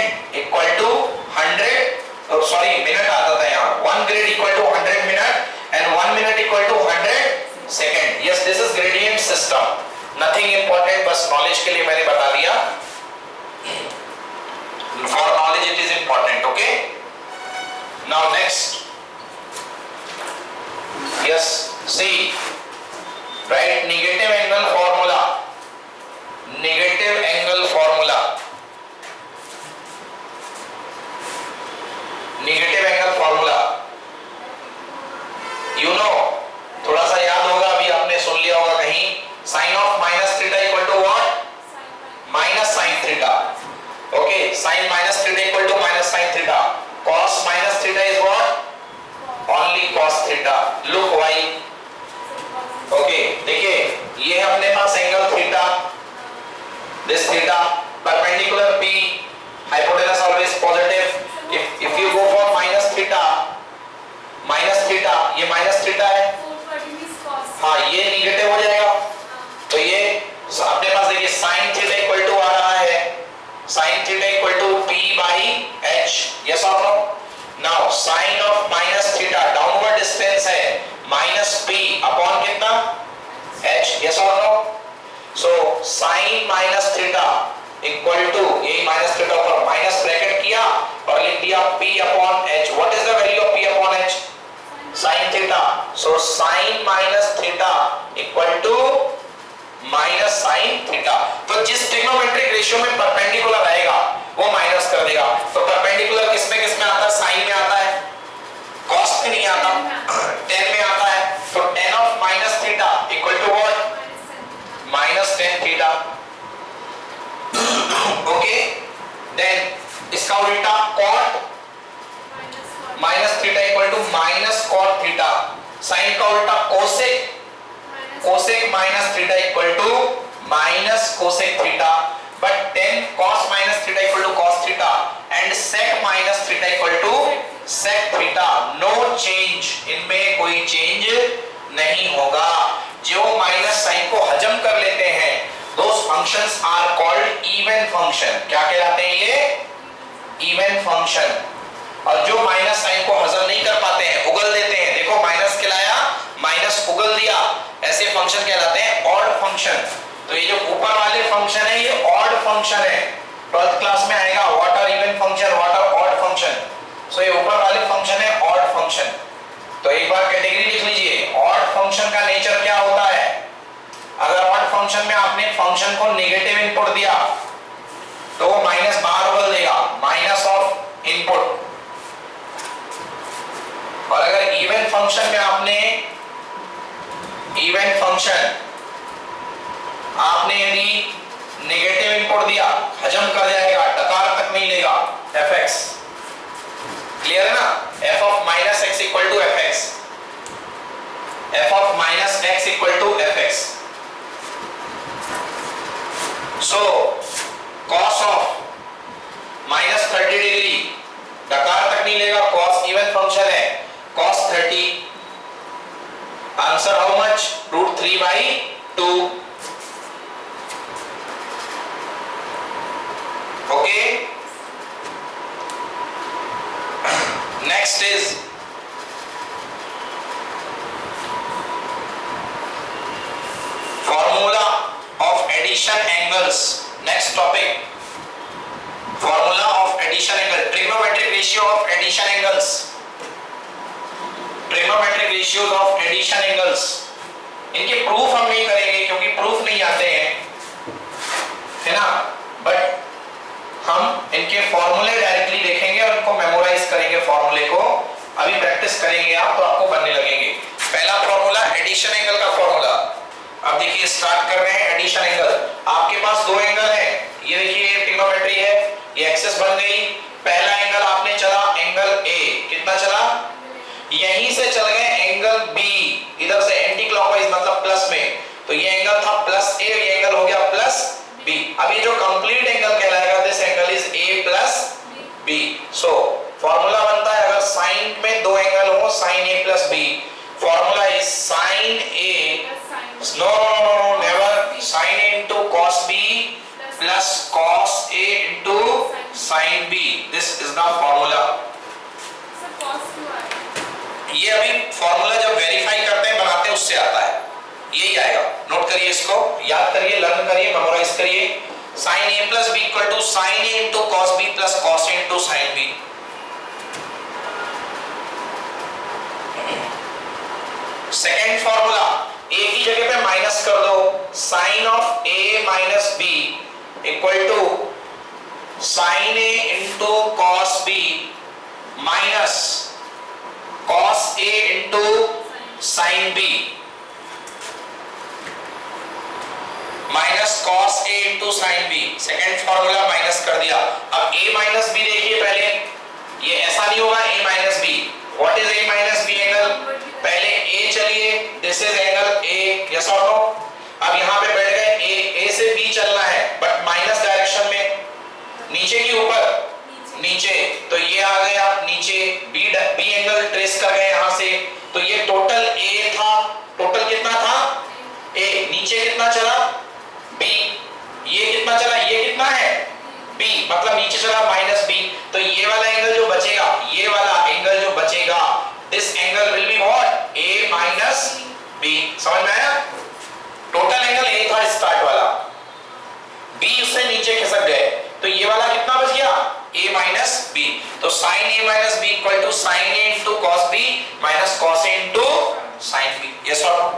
next, yes see, right negative angle formula, negative angle formula, negative angle formula you know, थोड़ा सा याद होगा, अभी आपने सुन लिया होगा कहीं, sine of minus theta equal to what, minus sine theta, okay, sine minus theta equal to minus sine theta, cos minus theta is what, only cos theta, look why, okay, देखिए ये है अपने पास angle theta, this theta, perpendicular p, hypotenuse always positive, if you go for minus theta, ये minus theta है, हाँ ये negative हो जाएगा, तो ये अपने पास देखिए साइन थीटा इक्वल टू आ रहा है, sine theta equal to p by h, yes और no, now sine of minus theta downward distance है माइनस p अपॉन कितना h, यस और no, so sine minus theta equal to, ये minus theta पर minus bracket किया और लिख दिया p upon h, what is the value of p upon h, sin theta, so sin minus theta equal to minus sin theta, तो जिस trigonometric ratio में perpendicular आएगा वो माइनस कर देगा, तो परपेंडिकुलर किसमें किसमें आता है, साइन में आता है, कॉस में नहीं आता, tan में आता है, तो tan of minus theta equal to what, minus tan theta, okay, then इसका उल्टा cot minus theta equal to minus cot theta, sine का उल्टा cosec, cosec minus theta equal to minus cosec theta, but tan cos minus theta equal to cos theta and sec minus theta equal to sec theta, no change, इनमें कोई change नहीं होगा, जो minus sign को हजम कर लेते हैं those functions are called even function, क्या कहलाते हैं ये, इवन फंक्शन, और जो माइनस साइन को हजम नहीं कर पाते हैं, उगल देते हैं, देखो माइनस खिलाया माइनस उगल दिया, ऐसे फंक्शन कहलाते हैं ऑड फंक्शन, तो ये जो ऊपर वाले फंक्शन है ये ऑड फंक्शन है, 12th क्लास में आएगा what are even function, what are odd function, so ये ऊपर वाले फंक्शन है ऑड फंक्शन, तो एक बार कैटेगरी लिख लीजिए, ऑड फंक्शन का नेचर क्या होता है, अगर ऑड फंक्शन में आपने फंक्शन को नेगेटिव इनपुट दिया तो वो माइनस बाहर उगल देगा, माइनस ऑफ इनपुट, और अगर इवन फंक्शन में आपने, इवन फंक्शन आपने यदि नेगेटिव इनपुट दिया हजम कर जाएगा, टकार तक नहीं लेगा, fx, क्लियर है ना, f of minus x equal to fx, f of minus x equal to fx, so cos of minus 30 degree टकार तक नहीं लेगा, cos इवन फंक्शन है, cos 30, answer how much, √3 by 2, okay, next is formula of addition angles, next topic, formula of addition angle, trigonometric ratio of addition angles, trigonometric ratios of addition angles, इनके proof हम नहीं करेंगे क्योंकि proof नहीं आते हैं, है ना, बट हम इनके फॉर्मूले डायरेक्टली देखेंगे और इनको मेमोराइज करेंगे, फॉर्मूले को अभी प्रैक्टिस करेंगे आप तो आपको बनने लगेंगे। पहला फॉर्मूला एडिशन एंगल का फॉर्मूला, अब देखिए स्टार्ट कर रहे हैं एडिशन एंगल, आपके पास दो एंगल है, ये देखिए ट्रिग्नोमेट्री है, ये एक्सिस बन गई, पहला एंगल आपने चला एंगल ए, कितना चला, यहीं से चल गए एंगल बी, इधर से एंटी क्लॉकवाइज मतलब प्लस में, तो ये एंगल था प्लस ए, ये एंगल हो गया प्लस बी, अब ये जो कंप्लीट एंगल कहलाएगा this angle is A plus B, so formula बनता है अगर साइन में दो एंगल हो, sine A plus B, formula is sine A, no no no never, sine A into cos b plus cos a into sin b, this is the formula. ये अभी formula जब verify करते हैं बनाते हैं उससे आता है, यही आएगा, नोट करिए इसको, याद करिए, लर्न करिए, मेमोराइज करिए, sin a plus b equal to sin a into cos b plus cos a into sin b, second formula, A की जगह पे माइनस कर दो, sine of A minus B equal to sine A into cos B minus cos A into sine B minus cos A into sine B. Second formula minus कर दिया। अब ए minus B देखिए पहले, ये ऐसा नहीं होगा A minus B. What is A minus B angle? पहले ए चलिए, this is angle A, yes और नो। अब यहां पे बैठ गए, ए से बी चलना है बट माइनस डायरेक्शन में, नीचे की ऊपर, नीचे, तो ये आ गया नीचे, बी एंगल ट्रेस कर गए यहां से, तो ये टोटल ए था, टोटल कितना था ए, नीचे कितना चला बी, ये कितना चला, ये कितना है बी, मतलब नीचे चला माइनस बी। तो ये वाला एंगल जो बचेगा, ये वाला एंगल जो बचेगा, this angle will be what, A minus B. समझ में आया? टोटल एंगल ए था स्टार्ट वाला, बी उससे नीचे खिसक गए, तो ये वाला कितना बच गया, a माइनस बी। तो sine a minus B equal to sine a into cos B minus cos a into sine B. Yes और no?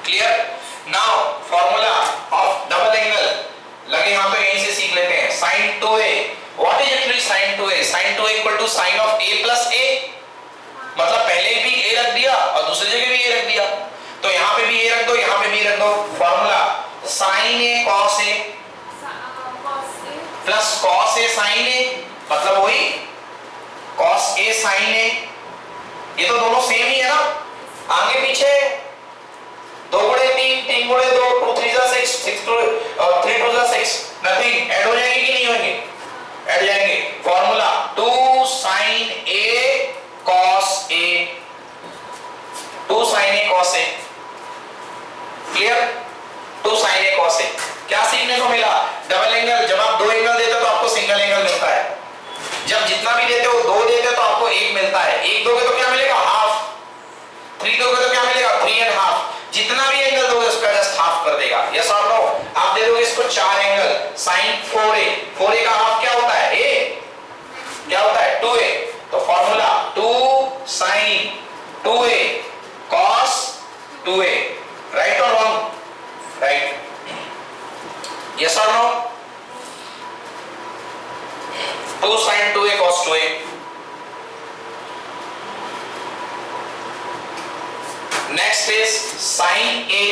Clear? Now formula of double angle लगे यहां पे, यहीं से सीख लेते हैं। Sine 2a, what is actually sine 2a? Sine 2a equal to sine of a plus a, मतलब पहले भी a रख दिया और दूसरी जगह भी a रख दिया, तो यहां पे भी a रख दो, यहां पे भी रख दो। Formula sine a cos a plus cos A sine A, मतलब वही कॉस ए साइन ए, ये तो दोनों सेम ही है ना, आगे पीछे, 2 गुणे 3, 3 गुणे 2, 2 3 जा 6, 6 2 3 2 जा 6, नथिंग, ऐड हो जाएंगे कि नहीं होंगे? ऐड जाएंगे। Formula 2 sign A cos A, 2 sign A cos A, clear? 2 sign A cos A. क्या सीखने को मिला? डबल एंगल, जब आप 2 एंगल देते हो तो आपको सिंगल एंगल मिलता है, जब जितना भी देते हो 2 देते हो तो आपको 1 मिलता है, 1 दोगे तो क्या मिलेगा, हाफ, 3 दोगे तो क्या मिलेगा, 3 एंड हाफ, जितना भी एंगल दोगे उसका जस्ट हाफ कर देगा। यस और नो? आप दे दोगे इसको 4 एंगल, साइन 4a, 4a का हाफ क्या होता है, a, क्या होता है 2a, तो formula 2 sine 2a cos 2a, right और wrong? Right. Yes or no? 2 sin 2a cos 2a. Next is sin a.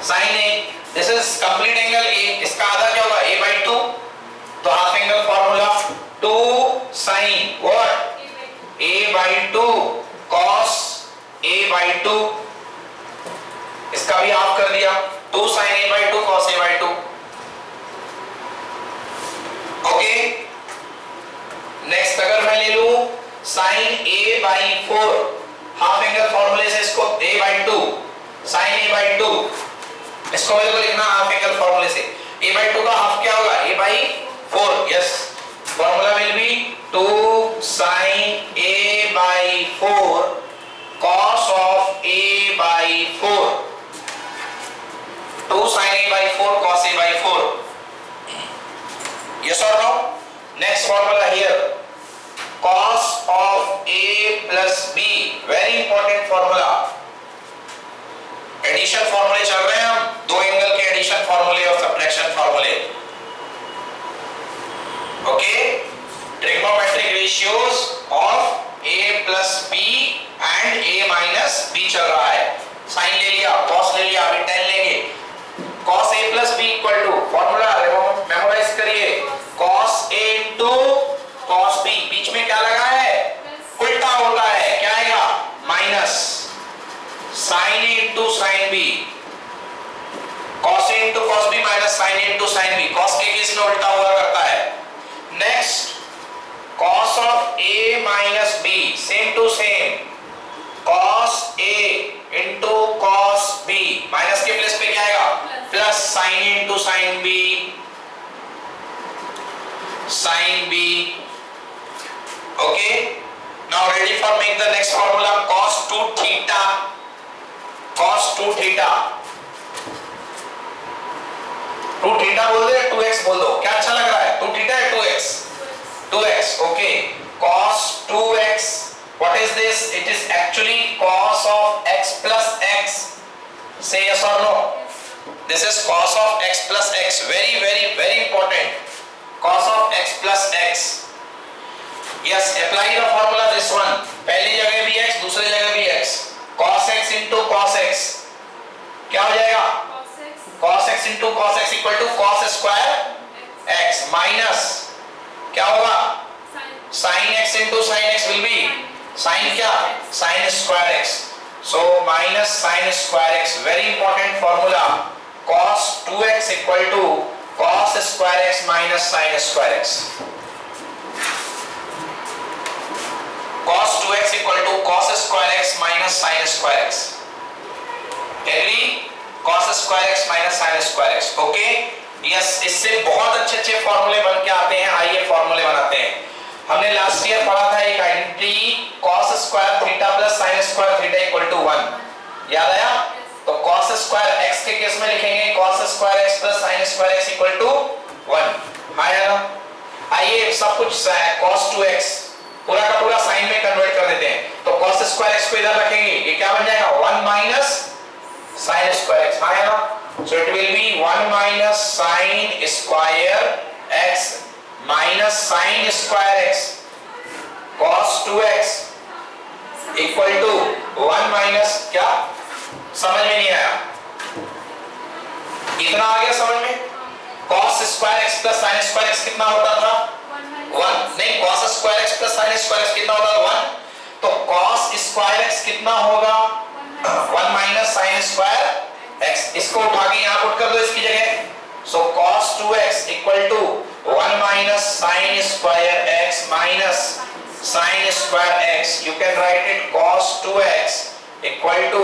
Sin a. This is complete angle a. इसका आधा क्या होगा, a by 2. तो half angle formula 2 sin what? a by 2 cos a by 2. इसका भी half कर दिया, 2 sin a by 2 cos a by 2। Okay, next अगर मैं ले लूं sin a by 4, half angle फॉर्मूले से इसको a by 2 sin a by 2, इसको मेरे को लिखना हाफ एंगल फॉर्मूले से, a by 2 का हाफ क्या होगा, a by 4। Yes, formula will be 2 sin a by 4 cos of a by 4, 2 sin a by 4 cos a by 4। Yes or no? Next formula here, cos of a plus b, very important formula। Addition फॉर्मूले चल रहे हैं हम, 2 angle के addition फॉर्मूले और subtraction फॉर्मूले। Okay, trigonometric ratios of a plus b and a minus b चल रहा है। साइन ले लिया, cos ले लिया, अभी tan लेंगे। cos a plus b equal to, formula memorize करिए, cos a into cos b, बीच में क्या लगा है, उल्टा होता है, क्या आएगा, minus sin a into sin b, cos a into cos b minus sin a into sin b, cos के केस में उल्टा हुआ करता है। Next cos of a minus b, same to same, cos a into cos b, minus के place पे क्या आएगा, plus sin a into sin b, sin b। okay, now ready for make the next formula, cos 2 theta, cos 2 theta, 2 theta बोल दो या 2x बोल दो, क्या अच्छा लग रहा है, 2 theta या 2x, 2x, okay, cos 2x, what is this, it is actually Say yes or no. This is cos of x plus x. Very very very important. Cos of x plus x. Yes, apply the formula this one. पहली जगह भी x, दूसरी जगह भी x. Cos x into cos x. क्या हो जाएगा? Cos x into cos x equal to cos square x minus क्या होगा? Sin x into sin x will be sin क्या? Sin square x. So minus sin square x. Very important formula. Cos 2x equal to cos square x minus sin square x. Cos 2x equal to cos square x minus sin square x. Agree? Cos square x minus sin square x. Okay? Yes, इससे बहुत अच्छे फॉर्मूले बन के आते हैं. आइए फॉर्मूले बनाते हैं. हमने लास्ट ईयर पढ़ा था एक identity cos square theta plus sin square theta equal to 1. याद आया? तो cos स्क्वायर x के केस में लिखेंगे cos square x plus sin square x equal to 1. आया ना? आइए सब कुछ cos 2x पूरा का पूरा sin में कन्वर्ट कर देते हैं. तो cos स्क्वायर x को इधर रखेंगे. ये क्या बन जाएगा? 1 माइनस sin स्क्वायर x. आया ना? So it will be 1 minus sin square x minus sin square x cos 2x equal to 1 minus क्या? समझ में नहीं आया? इतना आ गया समझ में? cos square x plus sin square x कितना होता था? 1. नहीं, cos square x plus sin square x कितना होता था? 1. तो cos square x कितना होगा? 1 minus sin square x. इसको उठा के यहाँ पुट कर दो इसकी जगह. So cos 2x equal to 1 minus sin square x minus sin square x. You can write it cos 2x equal to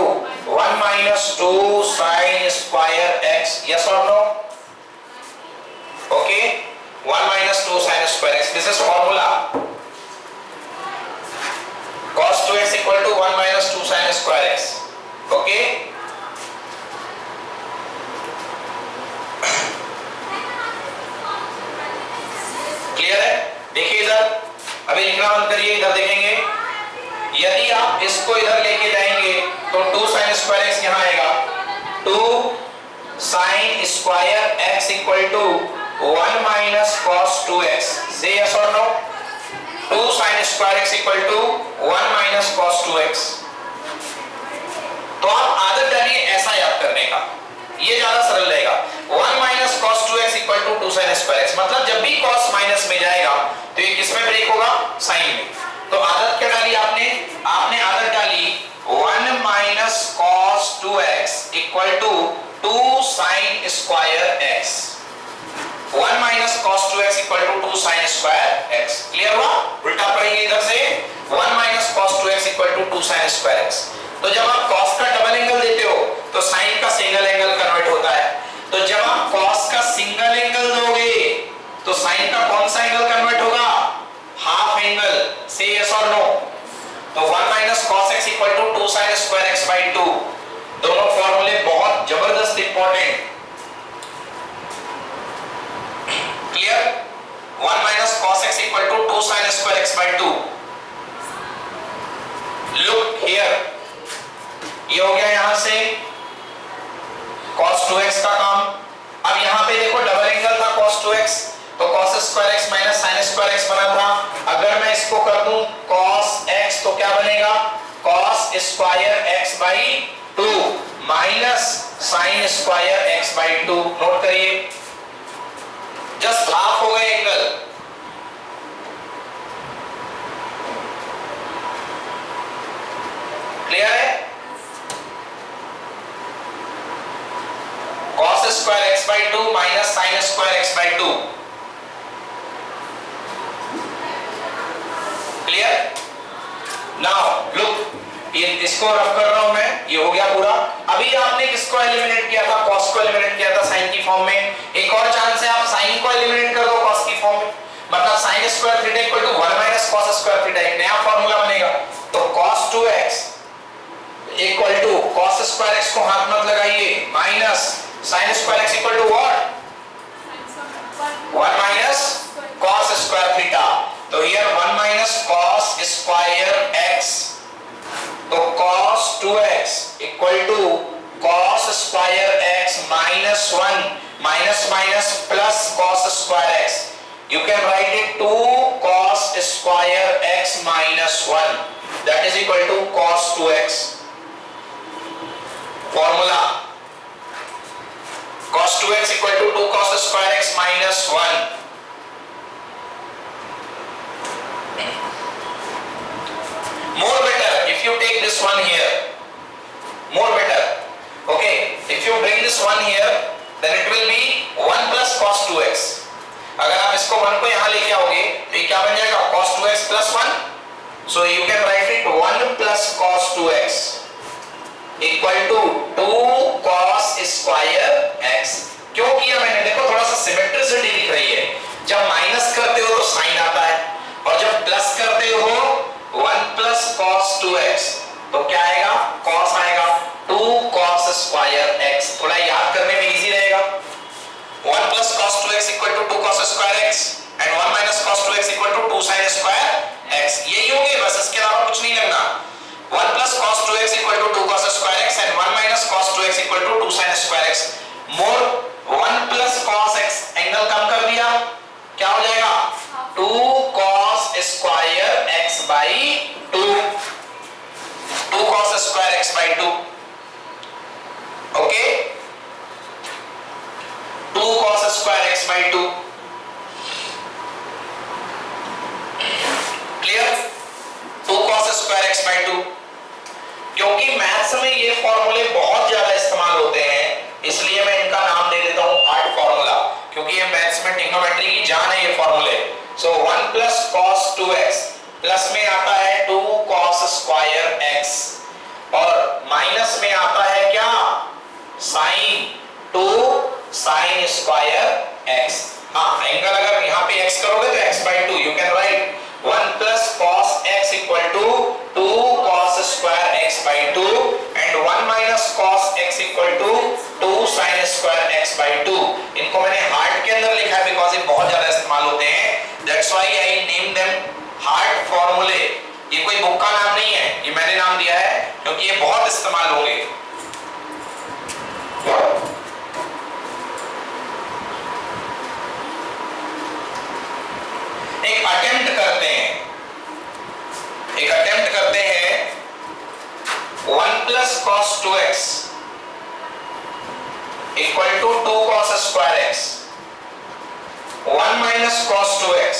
1 minus 2 sin square x. Yes or no? Okay? 1 minus 2 sin square x. This is formula. Cos 2x equal to 1 minus 2 sin square x. Okay? Clear है? देखिए इधर अभी लिखना बंद करिए. इधर देखेंगे यदि आप इसको इधर लेके जाएंगे तो 2 sin स्क्वायर x यहाँ आएगा. 2 sin square x equal to 1 minus cos 2x. से yes or no? 2 sin square x equal to 1 minus cos 2x. तो आप आदत डालिए ऐसा याद करने का, ये ज्यादा सरल रहेगा. 1 minus cos 2x equal to 2 sin square x. मतलब जब भी cos माइनस में जाएगा तो ये किस में ब्रेक होगा? sin में. तो आदत क्या डाली आपने? आपने आदत डाली 1 minus cos 2x equal to 2 sin square x. 1 minus cos 2x equal to 2 sin square x. Clear हुआ? उल्टा पढ़ेंगे इधर से 1 minus cos 2x equal to 2 sin square x. तो जब आप cos का डबल एंगल देते हो तो sin का सिंगल एंगल कन्वर्ट होता है. तो जब आप cos का सिंगल एंगल दोगे तो sin का कौन सा एंगल कन्वर्ट होगा? Half angle. से yes or no? तो 1 minus cos x equal to 2 sin square x by 2. दोनों फॉर्मूले बहुत जबरदस्त important. Clear? 1 minus cos x equal to 2 sin square x by 2. Look here. ये हो गया यहां से cos 2x का काम. अब यहां पे देखो डबल एंगल था cos 2x तो cos square x minus sin square x बना था. अगर मैं इसको कर दूं cos x तो क्या बनेगा? cos square x by 2 minus sin square x by 2. Note करिए जस्ट हाफ हो गए एंगल. क्लियर है? cos square x by 2 minus sin square x by 2. Clear? Now look, ये इसको रफ कर रहा हूं मैं. ये हो गया पूरा. अभी आपने किसको एलिमिनेट किया था? cos को एलिमिनेट किया था sin की फॉर्म में. एक और चांस है आप sin को एलिमिनेट कर दो cos की फॉर्म में. मतलब sin square theta equal to 1 minus cos square theta. एक नया फॉर्मूला बनेगा. तो cos 2x equal to cos square x को हाथ मत लगाइए minus sin square x equal to what? 1 minus cos square theta. तो here 1 minus cos square x. तो cos 2x equal to cos square x minus 1 minus minus plus cos square x. You can write it 2 cos square x minus 1 that is equal to cos 2x. Formula cos 2x equal to 2 cos square x minus 1. More better if you take this one here. More better. Okay, if you bring this one here, then it will be 1 plus cos 2x. अगर आप इसको 1 को यहाँ लेके आओगे तो ये क्या बन जाएगा cos 2x plus 1. So you can write it 1 plus cos 2x equal to 2 cos square x. क्यों किया मैंने? देखो थोड़ा सा सिमेट्रिसिटी दिख रही है. जब माइनस करते हो तो साइन आता है और जब प्लस करते हो 1 plus cos 2x तो क्या आएगा? cos आएगा. 2 cos square x. थोड़ा याद करने में इजी रहेगा. 1 plus cos 2x equal to 2 cos square x and 1 minus cos 2x equal to 2 sin square x. यही होंगे बस, इसके अलावा कुछ नहीं लगना. 1 plus cos 2x equal to 2 cos square x and 1 minus cos 2x equal to 2 sin square x. More 1 plus cos x angle कम कर दिया, क्या हो जाएगा? 2 cos square x by 2. 2 cos square x by 2. Okay? 2 cos square x by 2. Clear? 2 cos square x by 2. क्योंकि maths में ये फॉर्मूले बहुत ज्यादा इस्तेमाल होते हैं, इसलिए मैं इनका नाम दे देता हूं हार्ड फॉर्मूला, क्योंकि ये मैथ्स में ट्रिग्नोमेट्री की जान है ये फॉर्मूले. सो 1 plus cos 2x प्लस में आता है 2 cos square x और माइनस में आता है क्या? sin 2 sin square x. हाँ, एंगल अगर यहाँ पे x करोगे तो x by 2. You can write 1 plus cos x equal to 2 cos square x by 2 and 1 minus cos x equal to 2 sin square x by 2. इनको मैंने हार्ड के अंदर लिखा है बिकॉज ये बहुत ज्यादा इस्तेमाल होते हैं. That's why I name them hard फॉर्मूले. ये कोई बुक का नाम नहीं है, ये मैंने नाम दिया है क्योंकि ये बहुत इस्तेमाल होंगे. एक अटेम्प्ट करते हैं 1 plus cos 2x equal to 2 cos square x. 1 minus cos 2x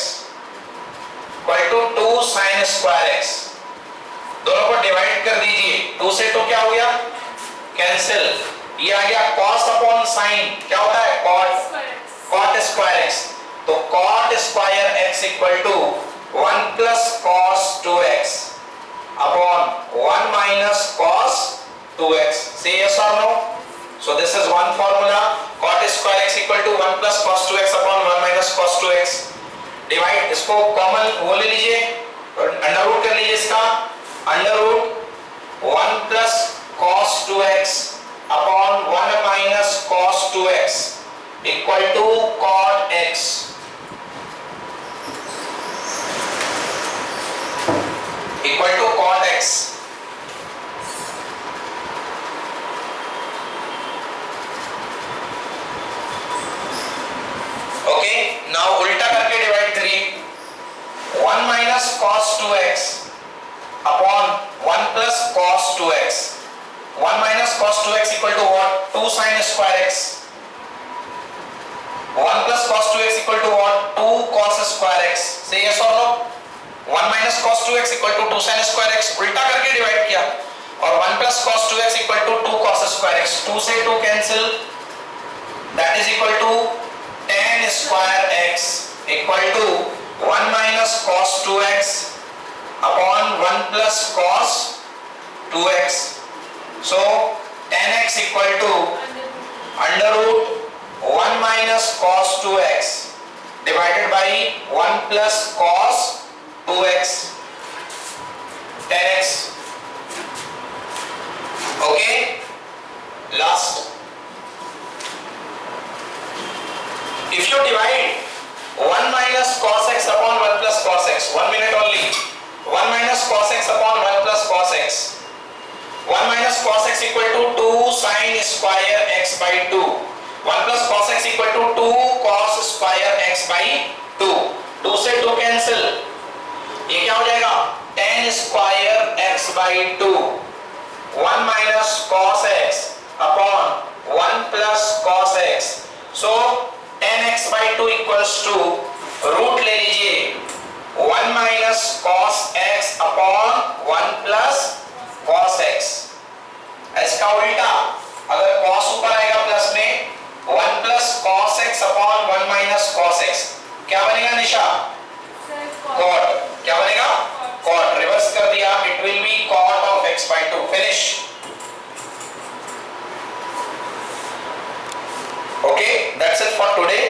equal to 2 sin square x. दोनों को डिवाइड कर दीजिए. 2 से 2 क्या हो गया? कैंसिल. ये आ गया cos अपॉन sin. क्या होता है? cot square x. तो cot square x equal to 1 plus cos 2x upon 1 minus cos 2x. Say yes or no? So this is one formula. Cot square x equal to 1 plus cos 2x upon 1 minus cos 2x. Divide, इसको common वो ले लीजिए, under root कर लीजिए इसका. Under root 1 plus cos 2x upon 1 minus cos 2x equal to cot x. Equal to cot x. Okay, now उल्टा करके divide करिए. 1 minus cos 2x upon 1 plus cos 2x. 1 minus cos 2x equal to what? 2 sin square x. 1 plus cos 2x equal to what? 2 cos square x. Say yes or no? 1 minus cos 2x equal to 2 sin square x. उल्टा करके divide किया और 1 plus cos 2x equal to 2 cos square x. 2 से 2 cancel. That is equal to tan square x equal to 1 minus cos 2x upon 1 plus cos 2x. So tan x equal to under root 1 minus cos 2x divided by 1 plus cos 2x. tan x. Okay, last. If you divide 1 minus cos x upon 1 plus cos x, 1 minute only. 1 minus cos x upon 1 plus cos x. 1 minus cos x equal to 2 sin square x by 2. 1 plus cos x equal to 2 cos square x by 2. 2 से 2 cancel, ये क्या हो जाएगा tan square x by 2. 1 minus cos x upon 1 plus cos x. So tan x by 2 equals to root ले लीजिए 1 minus cos x upon 1 plus cos x. इसका उल्टा, अगर cos ऊपर आएगा प्लस में 1 plus cos x upon 1 minus cos x, क्या बनेगा निशा? cot. क्या बनेगा? cot. रिवर्स कर दिया, it will be cot of x by 2. Finish. Okay, that's it for today.